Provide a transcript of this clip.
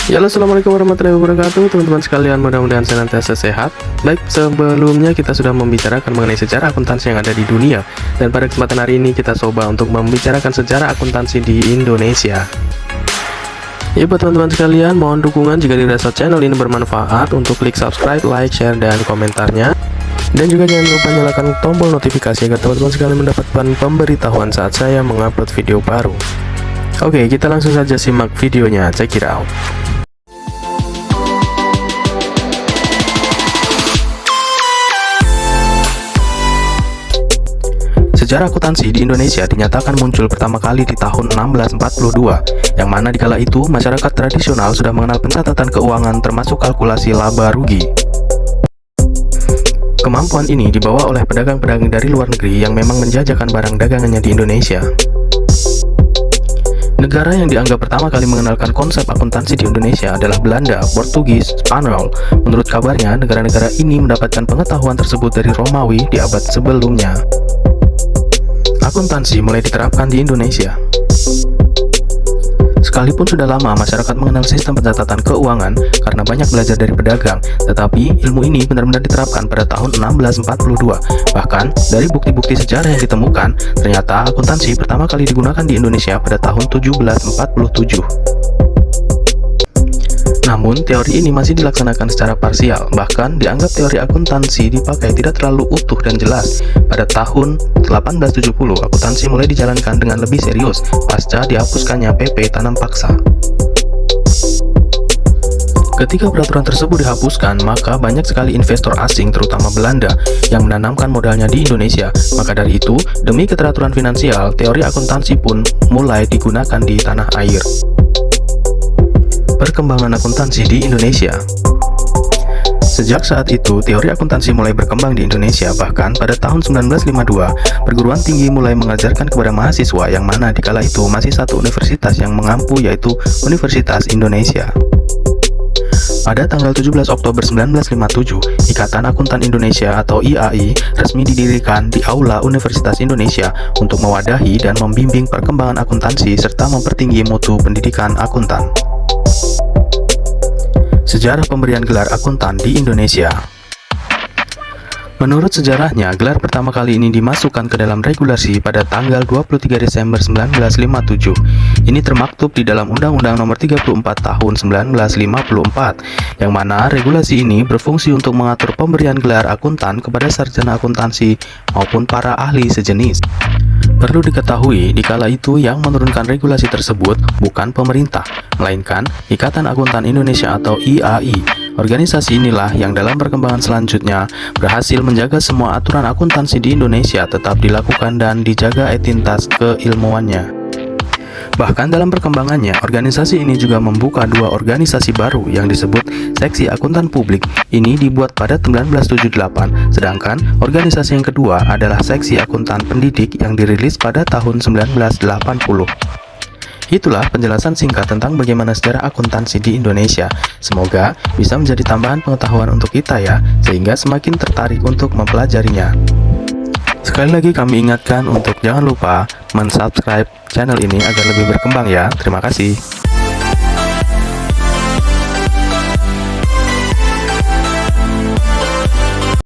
Ya, halo, assalamualaikum warahmatullahi wabarakatuh, teman-teman sekalian, mudah-mudahan senantiasa sehat. Baik, sebelumnya kita sudah membicarakan mengenai sejarah akuntansi yang ada di dunia, dan pada kesempatan hari ini kita coba untuk membicarakan sejarah akuntansi di Indonesia. Ya, buat teman-teman sekalian, mohon dukungan jika dirasa channel ini bermanfaat untuk klik subscribe, like, share, dan komentarnya. Dan juga jangan lupa nyalakan tombol notifikasi agar teman-teman sekalian mendapatkan pemberitahuan saat saya mengupload video baru. Oke, kita langsung saja simak videonya, check it out. Sejarah akuntansi di Indonesia dinyatakan muncul pertama kali di tahun 1642, yang mana dikala itu masyarakat tradisional sudah mengenal pencatatan keuangan termasuk kalkulasi laba rugi. Kemampuan ini dibawa oleh pedagang-pedagang dari luar negeri yang memang menjajakan barang dagangannya di Indonesia. Negara yang dianggap pertama kali mengenalkan konsep akuntansi di Indonesia adalah Belanda, Portugis, Spanyol. Menurut kabarnya, negara-negara ini mendapatkan pengetahuan tersebut dari Romawi di abad sebelumnya. Akuntansi mulai diterapkan di Indonesia. Sekalipun sudah lama masyarakat mengenal sistem pencatatan keuangan karena banyak belajar dari pedagang, tetapi ilmu ini benar-benar diterapkan pada tahun 1642. Bahkan, dari bukti-bukti sejarah yang ditemukan, ternyata akuntansi pertama kali digunakan di Indonesia pada tahun 1747. Namun, teori ini masih dilaksanakan secara parsial, bahkan dianggap teori akuntansi dipakai tidak terlalu utuh dan jelas. Pada tahun 1870, akuntansi mulai dijalankan dengan lebih serius, pasca dihapuskannya PP Tanam Paksa. Ketika peraturan tersebut dihapuskan, maka banyak sekali investor asing, terutama Belanda, yang menanamkan modalnya di Indonesia. Maka dari itu, demi keteraturan finansial, teori akuntansi pun mulai digunakan di tanah air. Perkembangan akuntansi di Indonesia. Sejak saat itu, teori akuntansi mulai berkembang di Indonesia. Bahkan pada tahun 1952, perguruan tinggi mulai mengajarkan kepada mahasiswa, yang mana dikala itu masih satu universitas yang mengampu, yaitu Universitas Indonesia. Pada tanggal 17 Oktober 1957, Ikatan Akuntan Indonesia atau IAI resmi didirikan di Aula Universitas Indonesia untuk mewadahi dan membimbing perkembangan akuntansi serta mempertinggi mutu pendidikan akuntan. Sejarah pemberian gelar akuntan di Indonesia. Menurut sejarahnya, gelar pertama kali ini dimasukkan ke dalam regulasi pada tanggal 23 Desember 1957. Ini termaktub di dalam Undang-Undang Nomor 34 Tahun 1954, yang mana regulasi ini berfungsi untuk mengatur pemberian gelar akuntan kepada sarjana akuntansi maupun para ahli sejenis. Perlu diketahui, dikala itu yang menurunkan regulasi tersebut bukan pemerintah, melainkan Ikatan Akuntan Indonesia atau IAI. Organisasi inilah yang dalam perkembangan selanjutnya berhasil menjaga semua aturan akuntansi di Indonesia tetap dilakukan dan dijaga entitas keilmuannya. Bahkan dalam perkembangannya, organisasi ini juga membuka dua organisasi baru yang disebut Seksi Akuntan Publik. Ini dibuat pada 1978, sedangkan organisasi yang kedua adalah Seksi Akuntan Pendidik yang dirilis pada tahun 1980. Itulah penjelasan singkat tentang bagaimana sejarah akuntansi di Indonesia. Semoga bisa menjadi tambahan pengetahuan untuk kita ya, sehingga semakin tertarik untuk mempelajarinya. Sekali lagi kami ingatkan untuk jangan lupa mensubscribe channel ini agar lebih berkembang ya. Terima kasih.